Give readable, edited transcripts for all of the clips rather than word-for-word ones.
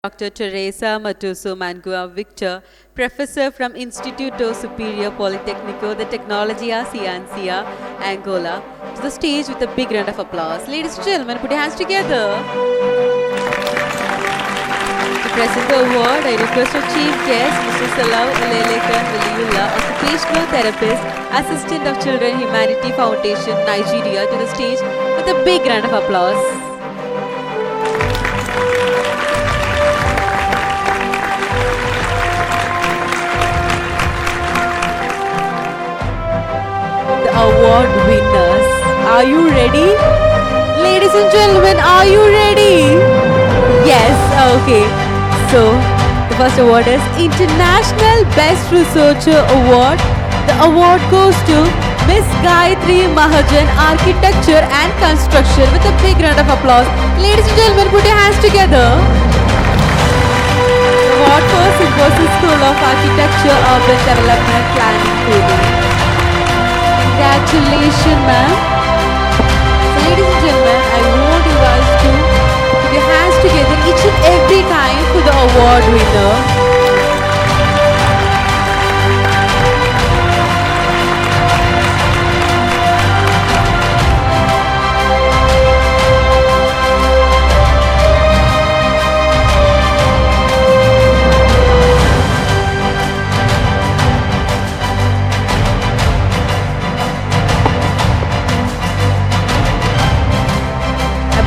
Dr. Teresa Matuso Mangua Victor, Professor from Instituto Superior Politecnico de Tecnologia Ciência, Angola, to the stage with a big round of applause. Ladies and gentlemen, put your hands together. To present the award, I request our Chief Guest, Mr. Salau Olelekan Valiullah, Occupational Therapist, Assistant of Children Humanity Foundation, Nigeria, to the stage with a big round of applause. Award winners. Are you ready? Ladies and gentlemen, are you ready? Yes, okay. So, the first award is International Best Researcher Award. The award goes to Miss Gayatri Mahajan, Architecture and Construction, with a big round of applause. Ladies and gentlemen, put your hands together. Award for Symbiosis School of Architecture, Urban Development Planning Coding. Congratulations, ma'am. So, ladies and gentlemen, I want you guys to put your hands together each and every time for the award winner.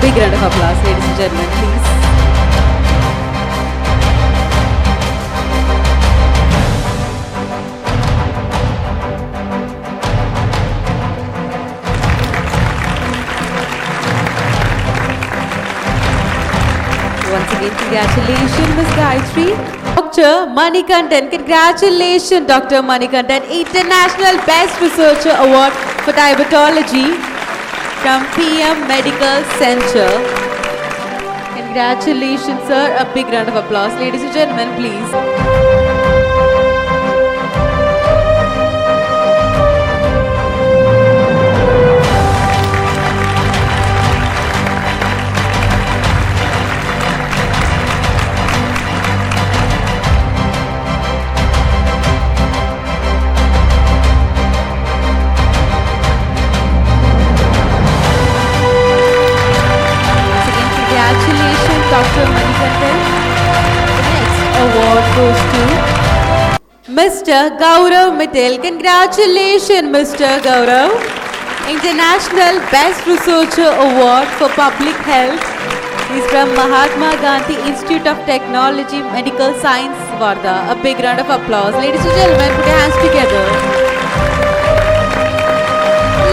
Big round of applause, ladies and gentlemen, please. Once again, congratulations, Ms. Gayatri. Dr. Manikandan, congratulations, Dr. Manikandan, International Best Researcher Award for Diabetology from PM Medical Center. Congratulations, sir. A big round of applause. Ladies and gentlemen, please. Dr. Manikandan. The next award goes to Mr. Gaurav Mittal. Congratulations, Mr. Gaurav. International Best Researcher Award for Public Health. He's from Mahatma Gandhi Institute of Technology, Medical Science, Wardha. A big round of applause. Ladies and gentlemen, put your hands together.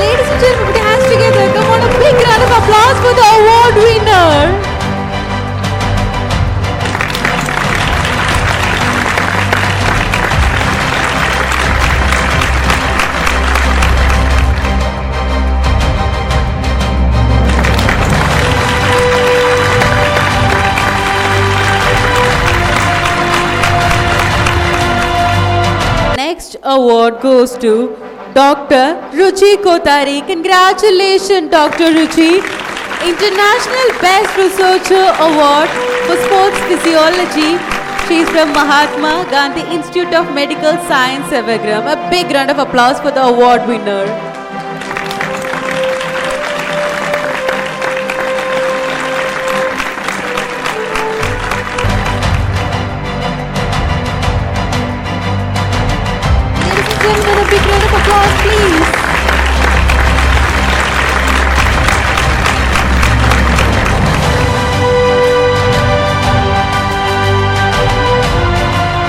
Ladies and gentlemen, put your hands together. Come on, a big round of applause for the award winner. Next award goes to Dr. Ruchi Kotari. Congratulations, Dr. Ruchi. International Best Researcher Award for Sports Physiology. She is from Mahatma Gandhi Institute of Medical Science, Sevagram. A big round of applause for the award winner. A big round of applause, please.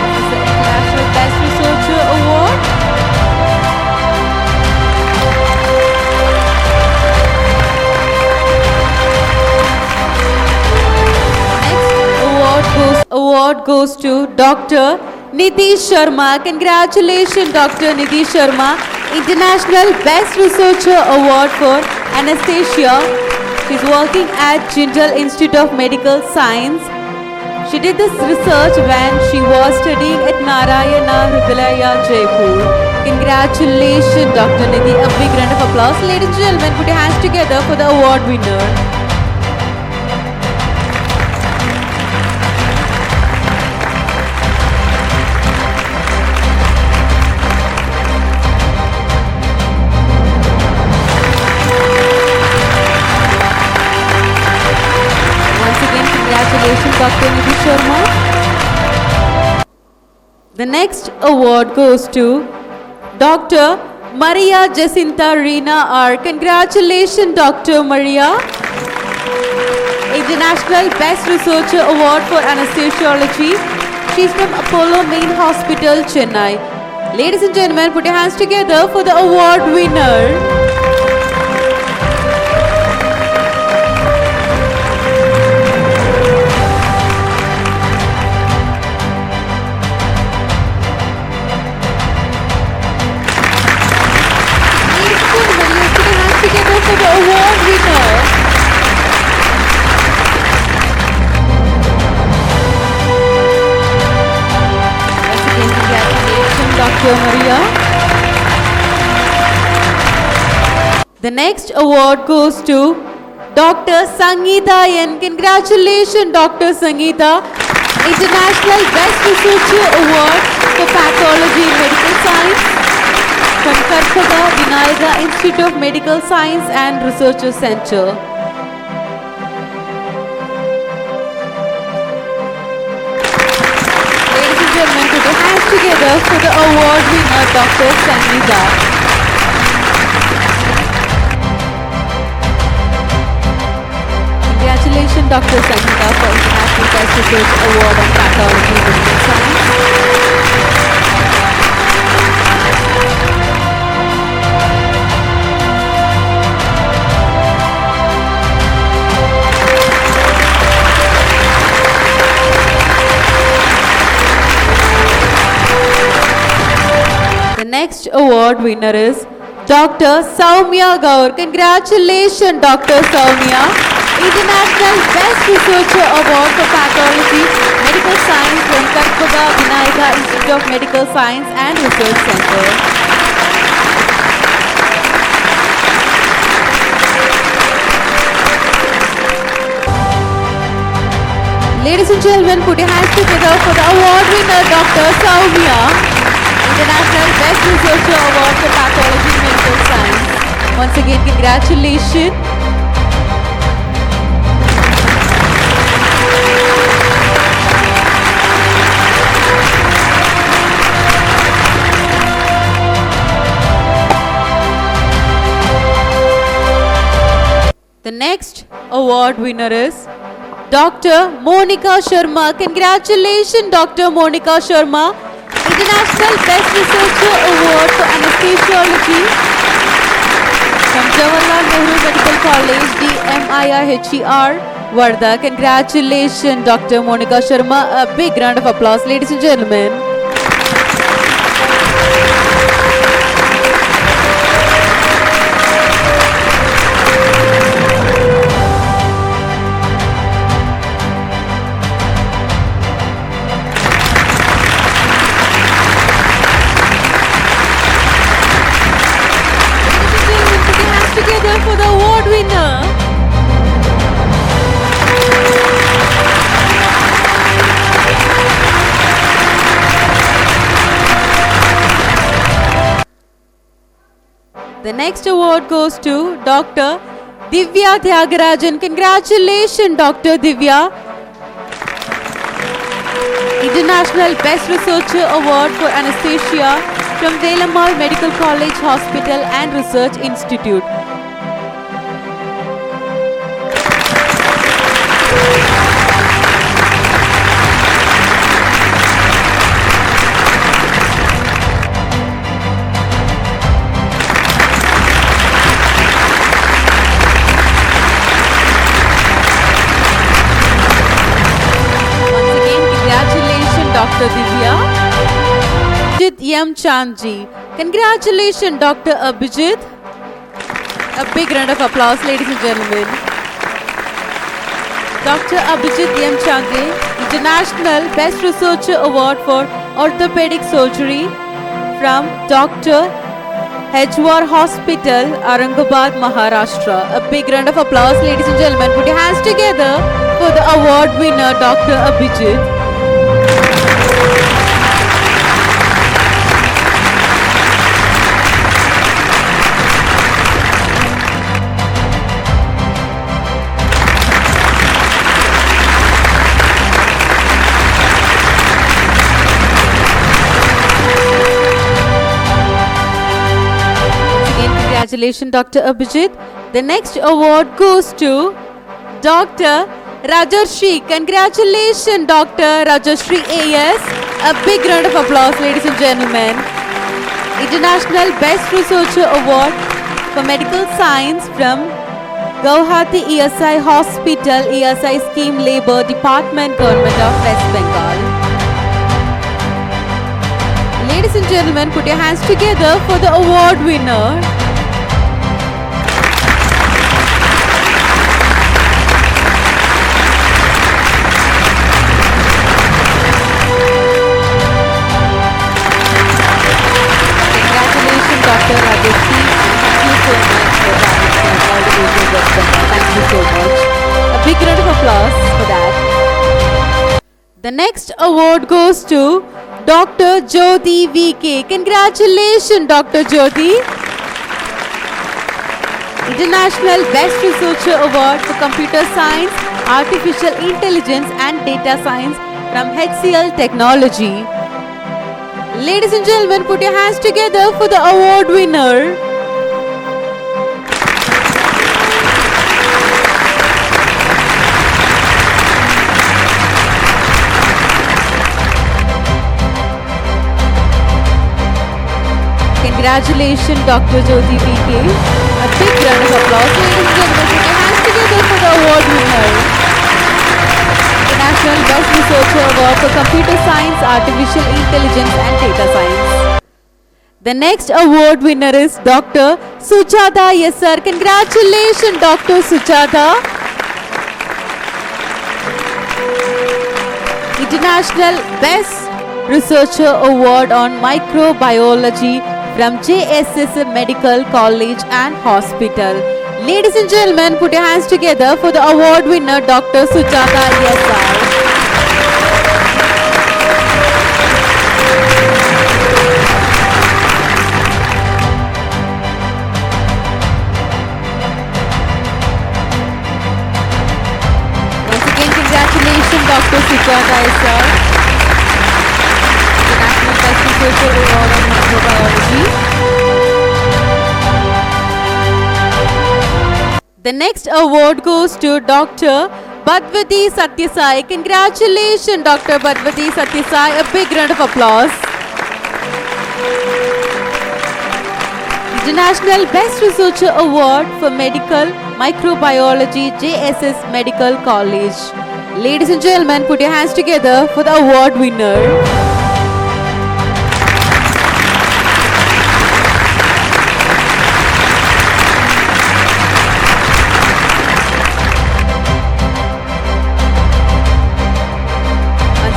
This is the International Best Researcher Award. Next award goes to Dr. Nitish Sharma. Congratulations, Dr. Nitish Sharma. International Best Researcher Award for Anesthesia. She's working at Jindal Institute of Medical Science. She did this research when she was studying at Narayana Hrudayalaya, Jaipur. Congratulations, Dr. Nidhi. A big round of applause. Ladies and gentlemen, put your hands together for the award winner. Nidhi Sharma. The next award goes to Dr. Maria Jacinta Reena R. Congratulations, Dr. Maria. International Best Researcher Award for Anesthesiology. She's from Apollo Main Hospital, Chennai. Ladies and gentlemen, put your hands together for the award winner. Together for the award winner. Once again, congratulations, Dr. Maria. The next award goes to Dr. Sangeeta N. Congratulations, Dr. Sangeeta. International Best Researcher Award for Pathology and Medical Science from Karpada Vinayaka Institute of Medical Science and Research Center. Ladies and gentlemen, put your hands together for the award winner, Dr. Sangeeta. Congratulations, Dr. Sangeeta, for International Best Research Award on Pathology and Medical Science. The next award winner is Dr. Soumya Gaur. Congratulations, Dr. Soumya. International Best Researcher Award for Pathology, Medical Science from Karpada Vinayaka Institute of Medical Science and Research Center. Ladies and gentlemen, put your hands together for the award winner, Dr. Soumya. International Best Researcher Award for Pathology and Medical Science. Once again, congratulations. The next award winner is Dr. Monica Sharma. Congratulations, Dr. Monica Sharma. International Best Researcher Award for Anesthesiology from Jawaharlal Nehru Medical College, DMIIHER, Wardha. Congratulations, Dr. Monica Sharma. A big round of applause, ladies and gentlemen. Together for the award winner. The next award goes to Dr. Divya Tyagarajan. Congratulations, Dr. Divya. International Best Researcher Award for Anesthesia from Velamal Medical College Hospital and Research Institute. Dr. Divya. Abhijit M. Chandji. Congratulations, Dr. Abhijit. A big round of applause, ladies and gentlemen. Dr. Abhijit M. Chandji, International Best Researcher Award for Orthopedic Surgery from Dr. Hedgewar Hospital, Aurangabad, Maharashtra. A big round of applause, ladies and gentlemen. Put your hands together for the award winner, Dr. Abhijit. Congratulations, Dr. Abhijit. The next award goes to Dr. Rajarshi. Congratulations, Dr. Rajarshi AS. A big round of applause, ladies and gentlemen. International Best Researcher Award for Medical Science from Guwahati ESI Hospital, ESI Scheme Labour Department, Government of West Bengal. Ladies and gentlemen, put your hands together for the award winner. Congratulations, Dr. Rajeshi. Thank you so much for all the videos. Thank you so much. A big round of applause for that. The next award goes to Dr. Jyoti VK. Congratulations, Dr. Jyoti. International Best Researcher Award for Computer Science, Artificial Intelligence and Data Science from HCL Technology. Ladies and gentlemen, put your hands together for the award winner. Congratulations, Dr. Jyoti VK. A big round of applause. Ladies and gentlemen, put your hands together for the award winner. International Best Researcher Award for Computer Science, Artificial Intelligence and Data Science. The next award winner is Dr. Sujata. Yes, sir. Congratulations, Dr. Sujata. International Best Researcher Award on Microbiology from JSS Medical College and Hospital. Ladies and gentlemen, put your hands together for the award winner, Dr. Sujata ESI. Once again, congratulations, Dr. Sujata ESI. International Best Researcher Award on Microbiology. The next award goes to Dr. Bhadwati Satyasai. Congratulations, Dr. Bhadwati Satyasai. A big round of applause. International Best Researcher Award for Medical Microbiology, JSS Medical College. Ladies and gentlemen, put your hands together for the award winner.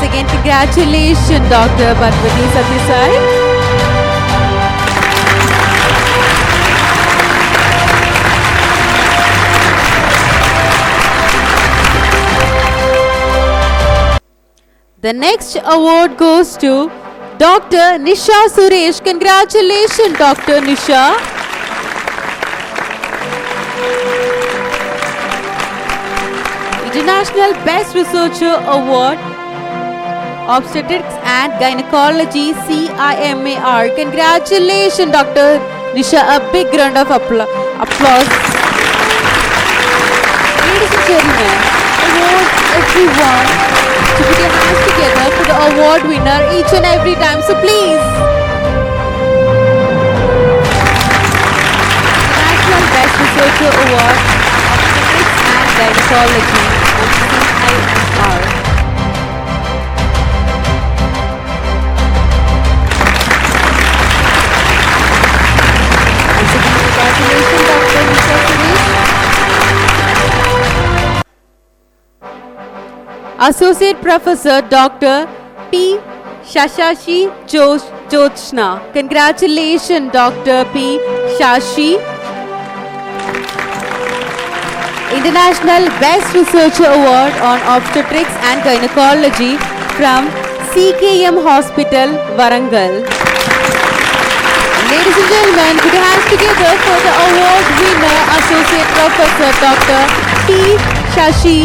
Again, congratulations, Dr. Bhadwati Satyasai. The next award goes to Dr. Nisha Suresh. Congratulations, Dr. Nisha. International Best Researcher Award Obstetrics and Gynecology, CIMAR. Congratulations, Dr. Nisha. A big round of applause. Ladies and gentlemen, I want everyone to put your hands together for the award winner each and every time. So please. International Best Researcher Award Obstetrics and Gynecology, CIMAR. Associate Professor Dr. P. Shashashi Jyotsna. Congratulations, Dr. P. Shashi. International Best Researcher Award on Obstetrics and Gynecology from CKM Hospital, Warangal. Ladies and gentlemen, put your hands together for the award winner, Associate Professor Dr. P. Shashi.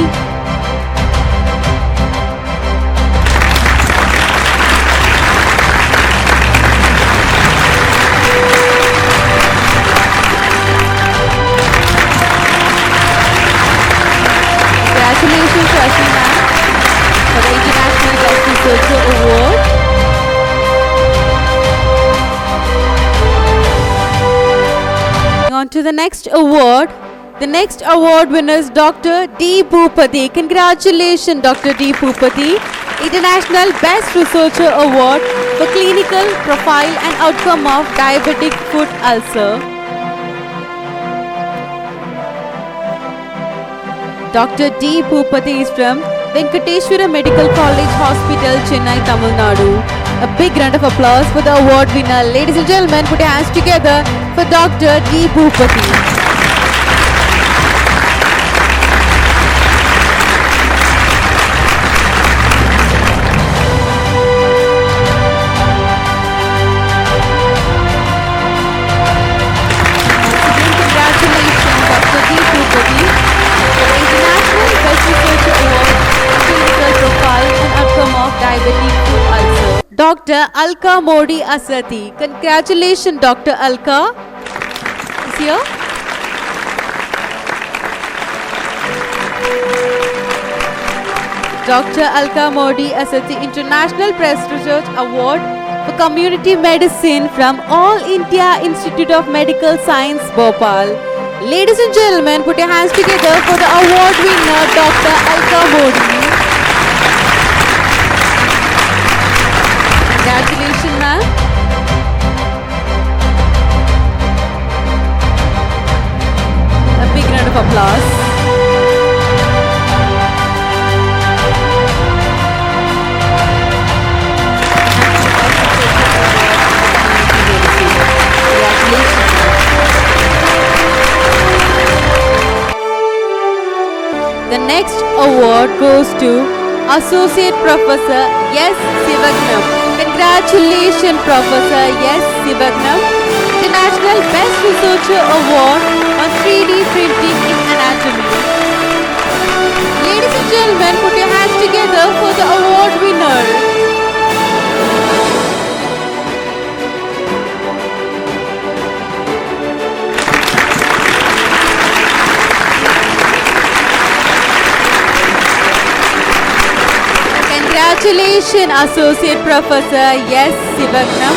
Researcher Award. On to the next award. The next award winner is Dr. D. Bhupati. Congratulations, Dr. D. Bhupati. International Best Researcher Award for Clinical Profile and Outcome of Diabetic Foot Ulcer. Dr. D. Bhupati is from Venkateshwara Medical College Hospital, Chennai, Tamil Nadu. A big round of applause for the award winner. Ladies and gentlemen, put your hands together for Dr. D. Bhupati. Dr. Alka Modi Asati. Congratulations, Dr. Alka. Is here? Dr. Alka Modi Asati International Press Research Award for Community Medicine from All India Institute of Medical Science, Bhopal. Ladies and gentlemen, put your hands together for the award winner, Dr. Alka Modi. Congratulations, ma'am. A big round of applause. The next award goes to Associate Professor S. Sivagnam. Congratulations, Professor S. Sivagnam. International Best Researcher Award on 3D Printing in Anatomy. Ladies and gentlemen, put your hands together for the award winner. Congratulations, Associate Professor S. Sivagnam.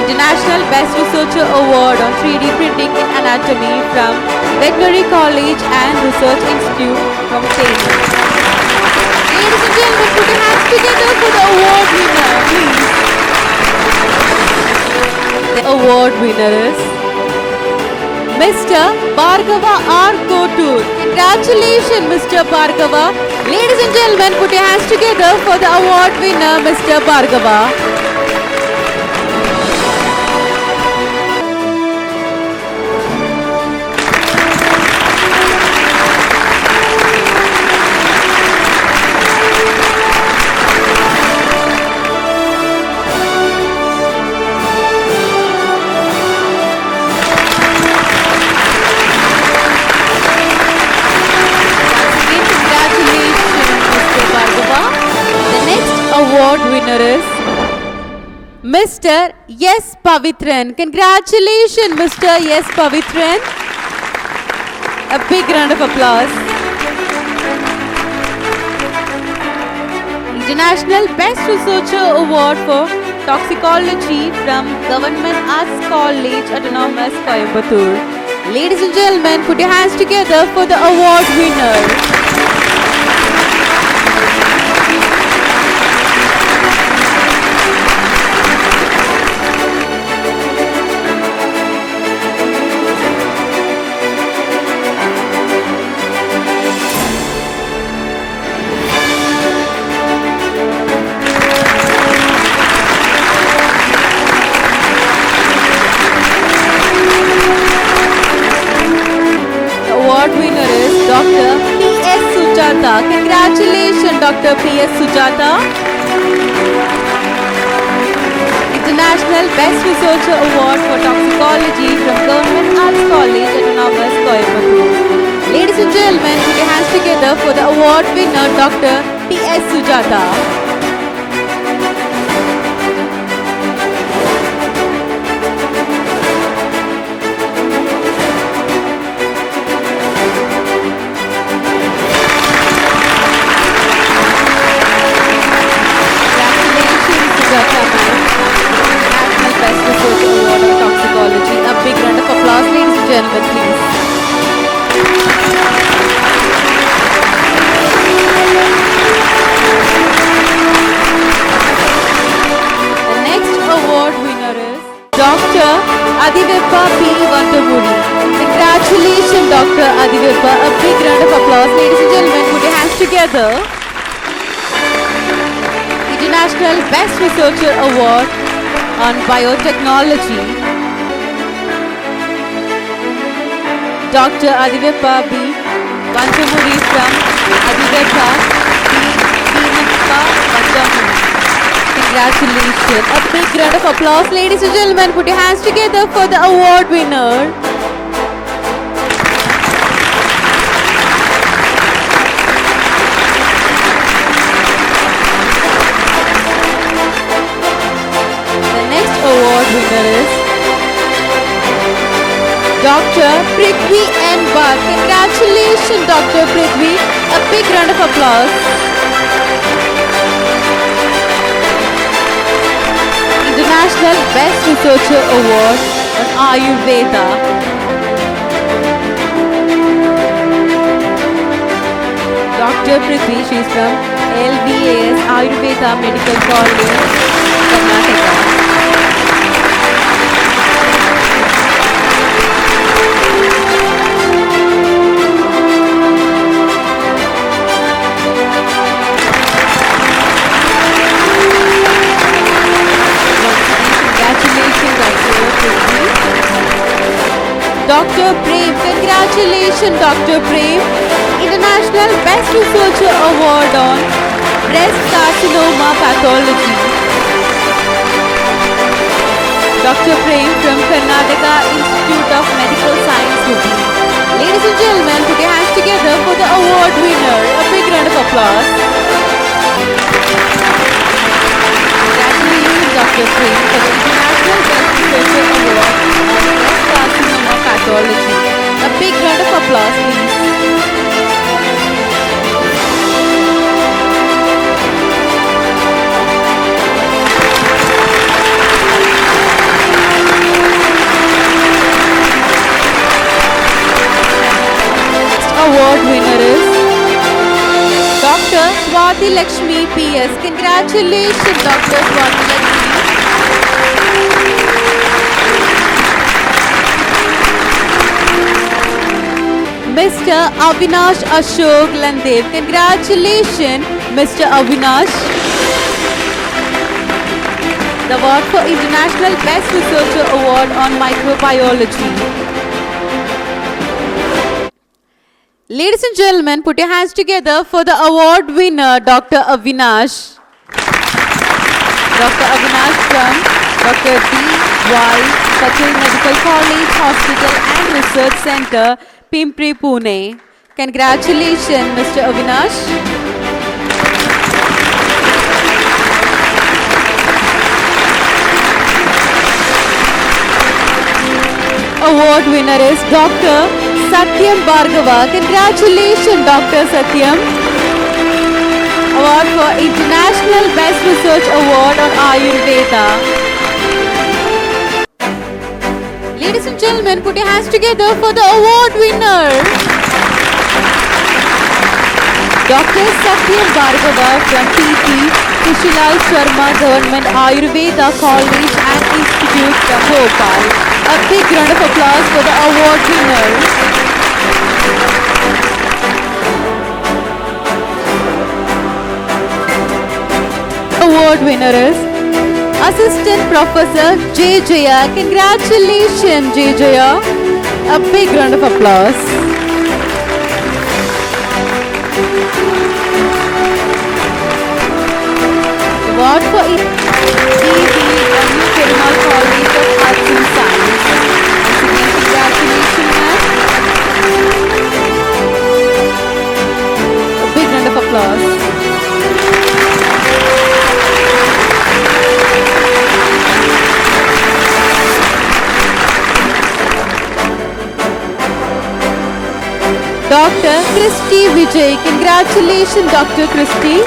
International Best Researcher Award on 3D Printing in Anatomy from Veterinary College and Research Institute from Tehran. Ladies and gentlemen, put your hands together for the award winner, please. The award winner is Mr. Bhargava R. Kotur. Congratulations, Mr. Bhargava. Ladies and gentlemen, put your hands together for the award winner, Mr. Bhargava. Award winner is Mr. S. Pavitran. Congratulations, Mr. S. Pavitran. A big round of applause. International Best Researcher Award for Toxicology from Government Arts College Autonomous, Coimbatore. Ladies and gentlemen, put your hands together for the award winner. Dr. P.S. Sujata. Congratulations, Dr. P.S. Sujata. International Best Researcher Award for Toxicology from Government Arts College Autonomous, Coimbatore. Ladies and gentlemen, put your hands together for the award winner, Dr. P.S. Sujata. Adivippa. A big round of applause. Ladies and gentlemen, put your hands together. International Best Researcher Award on Biotechnology. Dr. Adivippa B. Vantamuri from Adivippa B. Beenappa Vantamuri. Congratulations. A big round of applause. Ladies and gentlemen, put your hands together for the award winner. The next award winner is Dr. Prithvi N. Bhatt. Congratulations, Dr. Prithvi. A big round of applause. International Best Researcher Award on Ayurveda. Dr. Prithvi, she is from LVAS Ayurveda Medical College, Karnataka. Dr. Prem, congratulations Dr. Prem. International Best Researcher Award on Breast Carcinoma Pathology. Dr. Prem from Karnataka Institute of Medical Science, UP. Ladies and gentlemen, put your hands together for the award winner. A big round of applause. Congratulations Dr. Prem for the International Best Researcher Award on Breast Carcinoma Pathology. A big round of applause, please. Next award winner is Dr. Swati Lakshmi PS. Congratulations, Dr. Swati Lakshmi. Mr. Avinash Ashok Landev. Congratulations, Mr. Avinash. The award for International Best Researcher Award on Microbiology. Ladies and gentlemen, put your hands together for the award winner, Dr. Avinash. Dr. Avinash from Dr. D.Y. Patel Medical College, Hospital and Research Center, Pimpri, Pune. Congratulations, Mr. Avinash. Award winner is Dr. Satyam Bhargava. Congratulations, Dr. Satyam. Award for International Best Research Award on Ayurveda. Ladies and gentlemen, put your hands together for the award winner. Dr. Satyam Bhargava from PT Kushilal Sharma Government Ayurveda College and Institute from Bhopal. A big round of applause for the award winner. Award winner is Assistant Professor J. Jaya. Congratulations, J. Jaya. A big round of applause. Award for DBMU Perumal College of Arts and Science. Congratulations, ma'am. A big round of applause. Dr. Christy Vijay. Congratulations, Dr. Christy.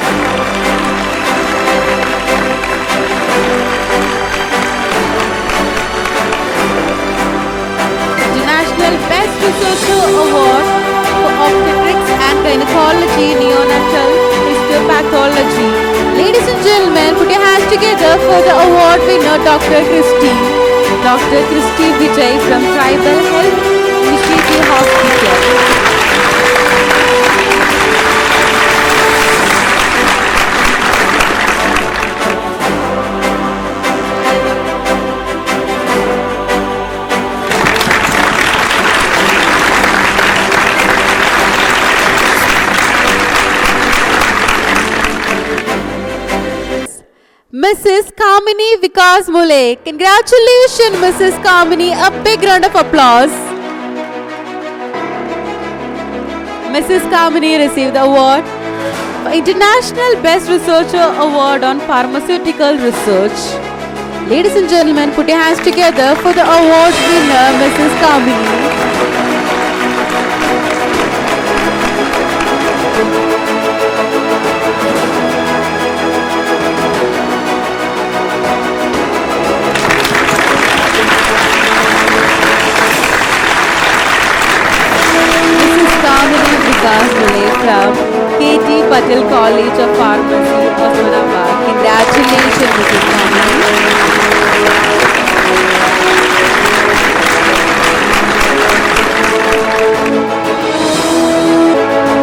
International Best Researcher Award for Obstetrics and Gynecology, Neonatal Histopathology. Ladies and gentlemen, put your hands together for the award winner, Dr. Christy. Dr. Christy Vijay from Tribal Health Initiative Hospital. Mrs. Kamini Vikas Mule. Congratulations, Mrs. Kamini. A big round of applause. Mrs. Kamini received the award for International Best Researcher Award on Pharmaceutical Research. Ladies and gentlemen, put your hands together for the award winner, Mrs. Kamini. Vikas Mule from KT Patel College of Pharmacy, Osmanabad. Congratulations, Mrs. Kamini.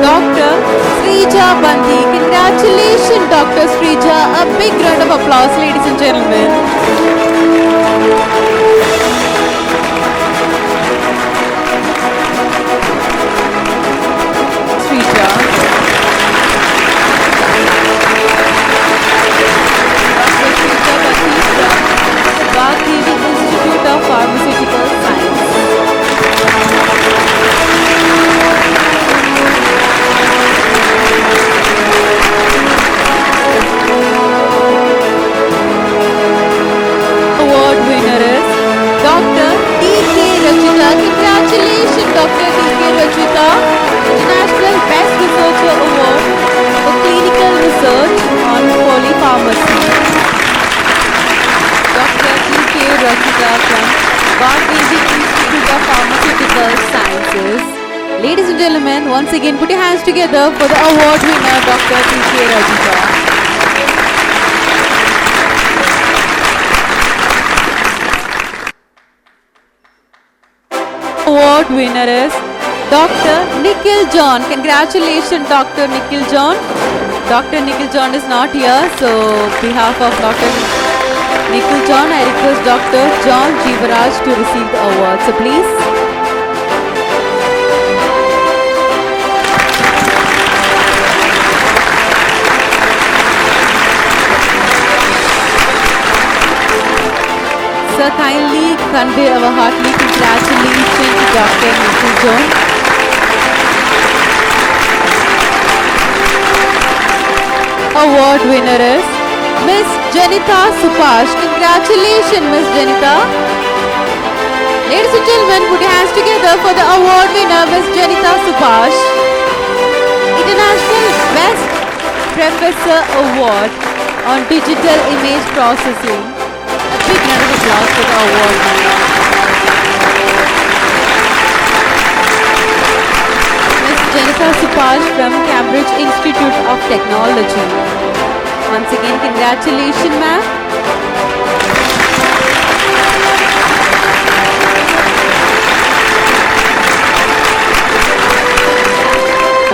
Dr. Srija Bandi. Congratulations, Dr. Srija. A big round of applause, ladies and gentlemen. Institute of Pharmaceutical Science. Award winner is Dr. D.K. Rachita. Congratulations, Dr. D.K. Rachita. International Best Researcher Award for Clinical Research on Polypharmacy. Rachita from Bhargavi Institute of Pharmaceutical Sciences. Ladies and gentlemen, once again put your hands together for the award winner, Dr. D.K. Rachita. Award winner is Dr. Nikhil John. Congratulations, Dr. Nikhil John. Dr. Nikhil John is not here, so on behalf of Dr. Nikhil John, I request Dr. John Jeevaraj to receive the award. So please. Sir, kindly convey our hearty congratulations to Dr. Nikhil John. Award winner is Miss Janita Supash. Congratulations, Miss Janita. Ladies and gentlemen, put your hands together for the award winner, Miss Janita Supash. International Best Professor Award on Digital Image Processing. A big round of applause for the award winner. Miss Janita Supash from Cambridge Institute of Technology. Once again, congratulations, ma'am.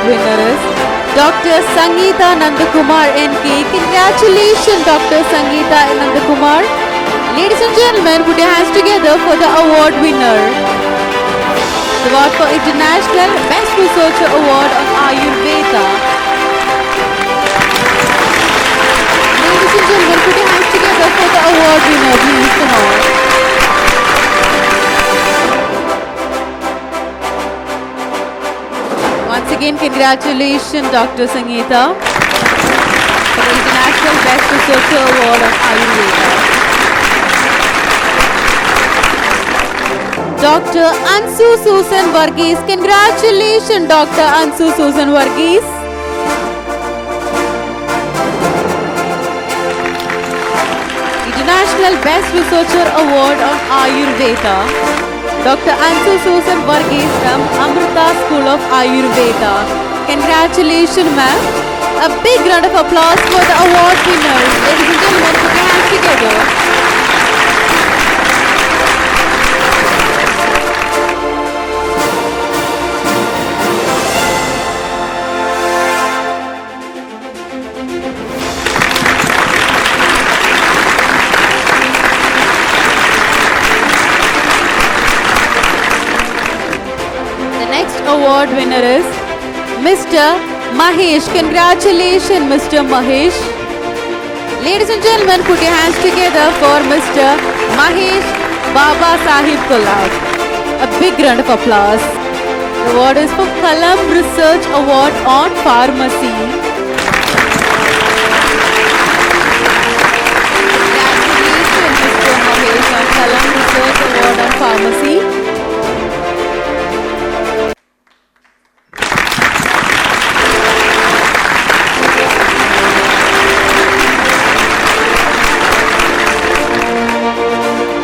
Winner is Dr. Sangeeta Nandakumar NK. Congratulations, Dr. Sangeeta Nandakumar. Ladies and gentlemen, put your hands together for the award winner. The award for International Best Researcher Award on Ayurveda. Ladies and gentlemen, put your hands together for the award winner, please. Come on. Once again, congratulations, Dr. Sangeeta, for the International Best Researcher Award on Ayurveda. Dr. Ansu Susan Varghese. Congratulations, Dr. Ansu Susan Varghese. International Best Researcher Award on Ayurveda. Dr. Ansu Susan Varghese from Amrita School of Ayurveda. Congratulations, ma'am. A big round of applause for the award winners. Ladies and gentlemen, put your hands together. Award winner is Mr. Mahesh. Congratulations, Mr. Mahesh. Ladies Ladies and gentlemen, put your hands together for Mr. Mahesh Baba Sahib Kolab. A big round of applause. The award is for Kalam Research Award on Pharmacy. Congratulations, Mr. Mahesh, on Kalam Research Award on Pharmacy.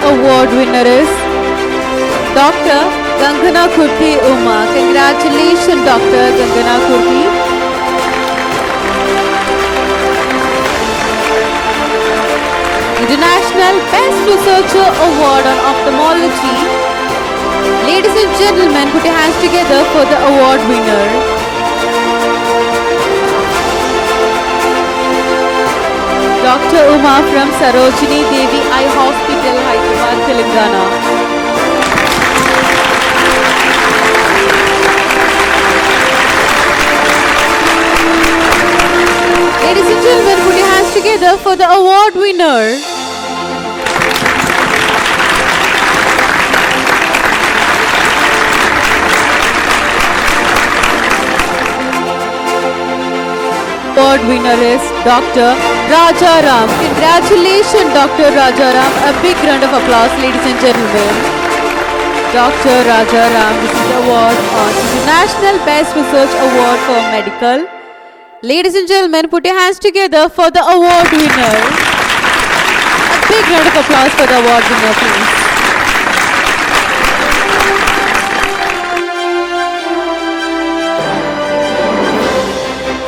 Award winner is Dr. Gangana Kurti Uma. Congratulations, Dr. Gangana Kurti. International Best Researcher Award on Ophthalmology. Ladies and gentlemen, put your hands together for the award winner. Dr. Uma from Sarojini Devi Eye Hospital, Hyderabad, Telangana. Ladies and gentlemen, put your hands together for the award winner. Award winner is Dr. Rajaram. Congratulations, Dr. Rajaram. A big round of applause, ladies and gentlemen. Dr. Rajaram received the award on International Best Research Award for Medical. Ladies and gentlemen, put your hands together for the award winner. A big round of applause for the award winner, please.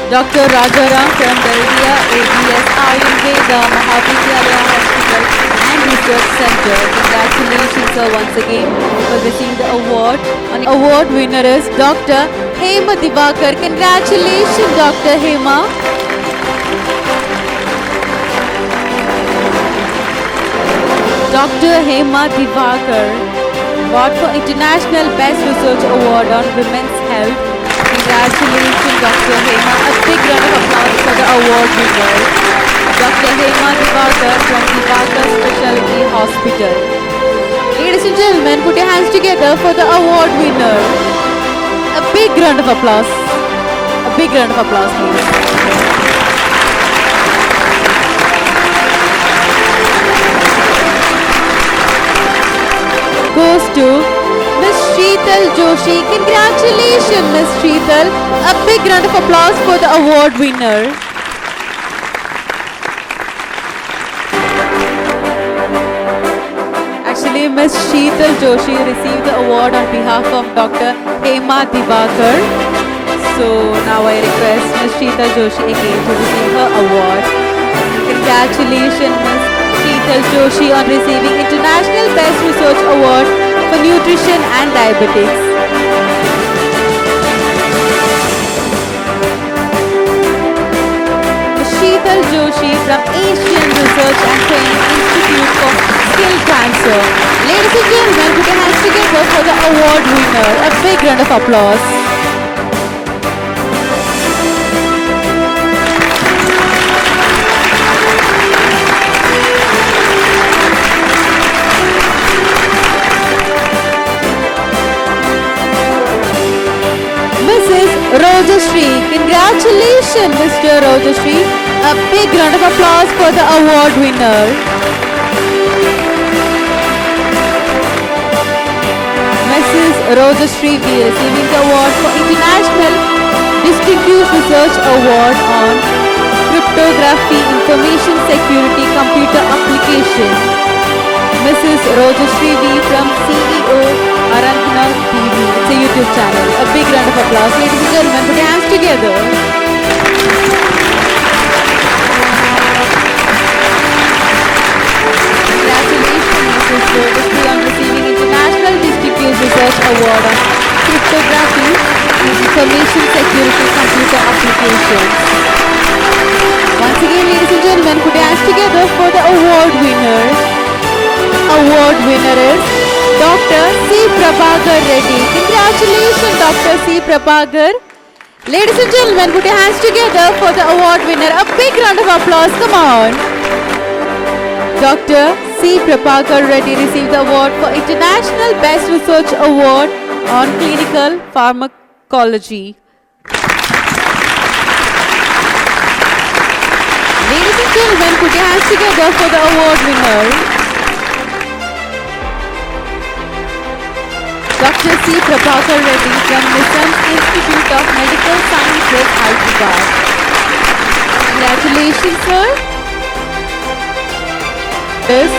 Dr. Rajaram from Daldia ABS Ayurveda Mahavidyalaya Hospital and Research Center. Congratulations, sir, once again for receiving the award. And award winner is Dr. Hema Divakar. Congratulations, Dr. Hema. Dr. Hema Divakar, award for International Best Research Award on Women's Health. Congratulations, Dr. Hema. A big round of applause for the award winner, Dr. Hema Divakar from Divakar Specialty Hospital. Ladies and gentlemen, put your hands together for the award winner. A big round of applause. A big round of applause, please. Goes to Miss Sheetal Joshi. Congratulations, Miss Sheetal. A big round of applause for the award winner. Actually, Miss Sheetal Joshi received the award on behalf of Dr. Hema Divakar. So now I request Miss Sheetal Joshi again to receive her award. Congratulations, Miss Sheetal Joshi, on receiving International Best Research Award for Nutrition and Diabetics. Ms. Sheetal Joshi from Asian Research and Training Institute for Skill Cancer. Ladies and gentlemen, put your hands together for the award winner. A big round of applause. Mrs. Rojashri. Congratulations, Mr. Rojashri. A big round of applause for the award winner. Mrs. Rojashri be receiving the award for International Distinguished Research Award on Cryptography, Information Security, Computer Application. Mrs. Rojashri V from CEO Aradhana TV. It's a YouTube channel. A big round of applause. Ladies and gentlemen, put your hands together. Congratulations, Mrs. Rojashri, on receiving International Distinguished Research Award on Cryptography, Information Security, Computer Applications. Once again, ladies and gentlemen, put your hands together for the award winner. Award winner is Dr. C. Prabhakar Reddy. Congratulations, Dr. C. Prabhakar. Ladies and gentlemen, put your hands together for the award winner. A big round of applause. Come on. Dr. C. Prabhakar Reddy received the award for International Best Research Award on Clinical Pharmacology. Ladies and gentlemen, put your hands together for the award winner. Dr. C. Prabhakar Reddy from Nissan Institute of Medical Sciences, Hyderabad. Congratulations, sir. Is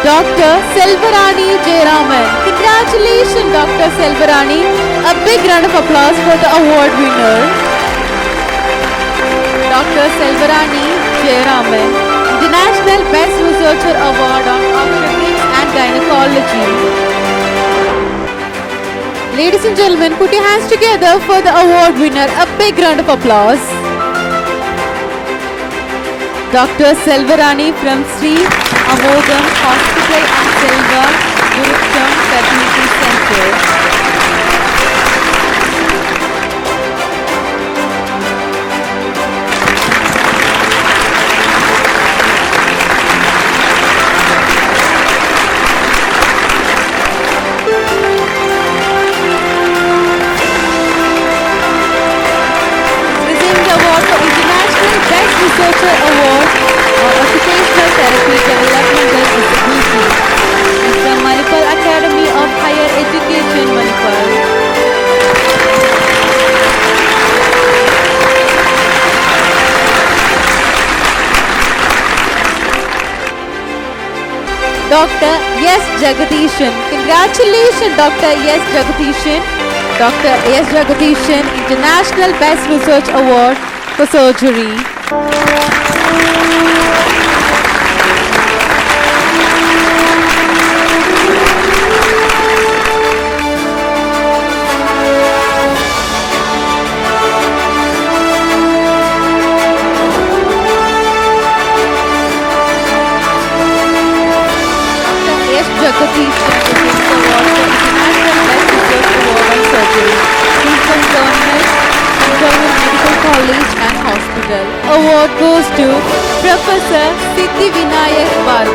Dr. Selvarani Jayaraman. Congratulations, Dr. Selvarani. A big round of applause for the award winner. Dr. Selvarani Jayaraman, International Best Researcher Award on Obstetrics and Gynecology. Ladies and gentlemen, put your hands together for the award winner. A big round of applause. Dr. Selvarani from Sri Amodam Hospital and Selva Guruktam Fertility Center. Receiving the award for International Best Researcher Award on Occupational Therapy Developmental Disability is the Manipal Academy of Higher Education, Manipal. Dr. S. Jagadishan. Congratulations, Dr. S. Jagadishan. Dr. S. Jagadishan, International Best Research Award for Surgery. S. Jagadishan received the award for International Best Research Award on Surgery. He's from Government Medical College and Hospital. Award goes to Professor Siddhi Vinayak Baru.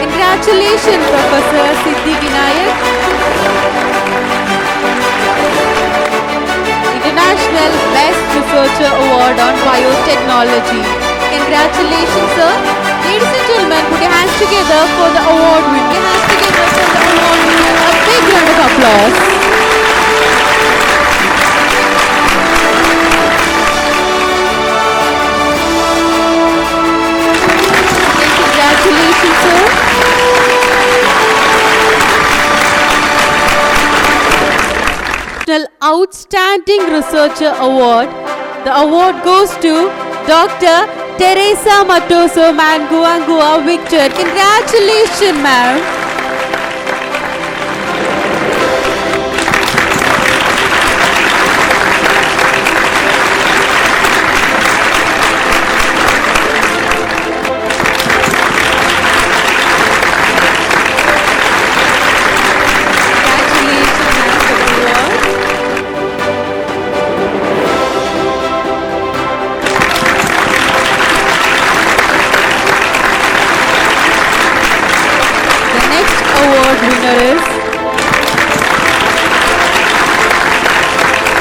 Congratulations, Professor Siddhi Vinayak. International Best Researcher Award on Biotechnology. Congratulations, sir. Ladies and gentlemen, put your hands together for the award winner. Put your hands together for the award winner. A big round of applause. Congratulations, sir. National Outstanding Researcher Award. The award goes to Dr. Teresa Matoso Manguangua Victor. Congratulations, ma'am. Award winner is,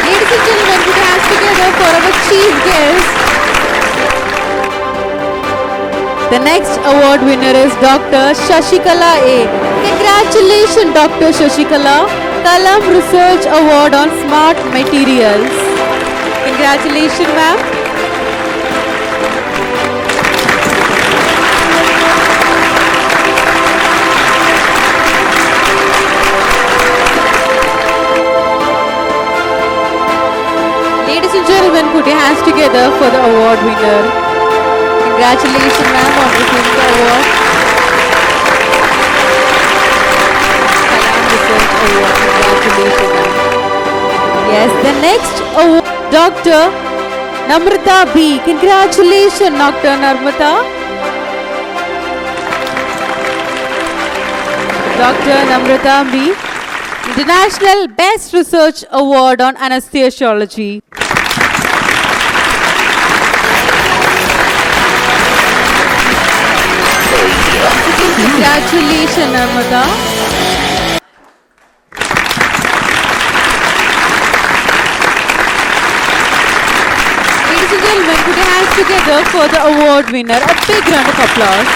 ladies and gentlemen, put your hands together for our chief guest. The next award winner is Dr. Shashikala A. Congratulations, Dr. Shashikala. Kalam Research Award on Smart Materials. Congratulations, ma'am. Ladies and gentlemen, put your hands together for the award winner. Congratulations, ma'am, on receiving the award. Kalam Research Award. Congratulations, ma'am. Yes, the next award, Dr. Namrata B. Congratulations, Dr. Namrata. Dr. Namrata B. International Best Research Award on Anesthesiology. Congratulations, Narmada. Ladies and gentlemen, put your hands together for the award winner. A big round of applause.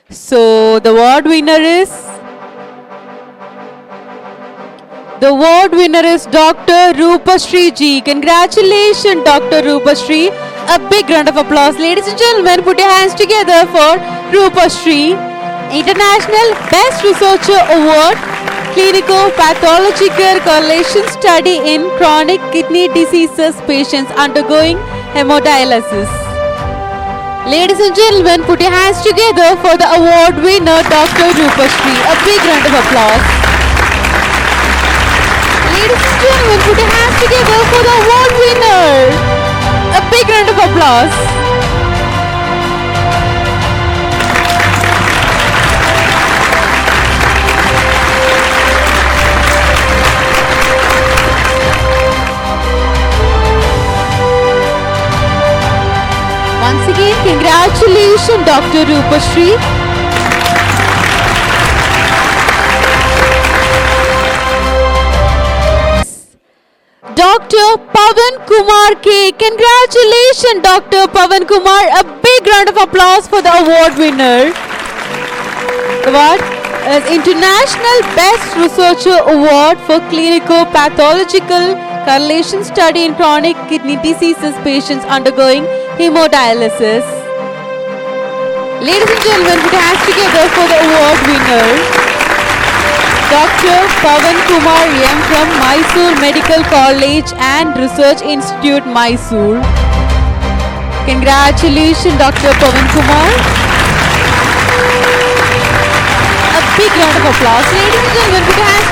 So, the award winner is Dr. Rupashree Ji. Congratulations, Dr. Rupashree. A big round of applause. Ladies and gentlemen, put your hands together for Rupashree. International Best Researcher Award, Clinico-Pathological Correlation Study in Chronic Kidney Diseases Patients Undergoing Hemodialysis. Ladies and gentlemen, put your hands together for the award winner, Dr. Rupashree. A big round of applause. Ladies and gentlemen, put your hands together for the award winner. A big round of applause. Once again, congratulations, Dr. Rupashree. Dr. Pavan Kumar K. Congratulations, Dr. Pavan Kumar. A big round of applause for the award winner. The award is International Best Researcher Award for Clinico-Pathological Correlation Study in Chronic Kidney Diseases Patients Undergoing Hemodialysis. Ladies and gentlemen, put your hands together for the award winner, Dr. Pavan Kumar M from Mysore Medical College and Research Institute, Mysore. Congratulations, Dr. Pavan Kumar. A big round of applause. Ladies and gentlemen, put your hands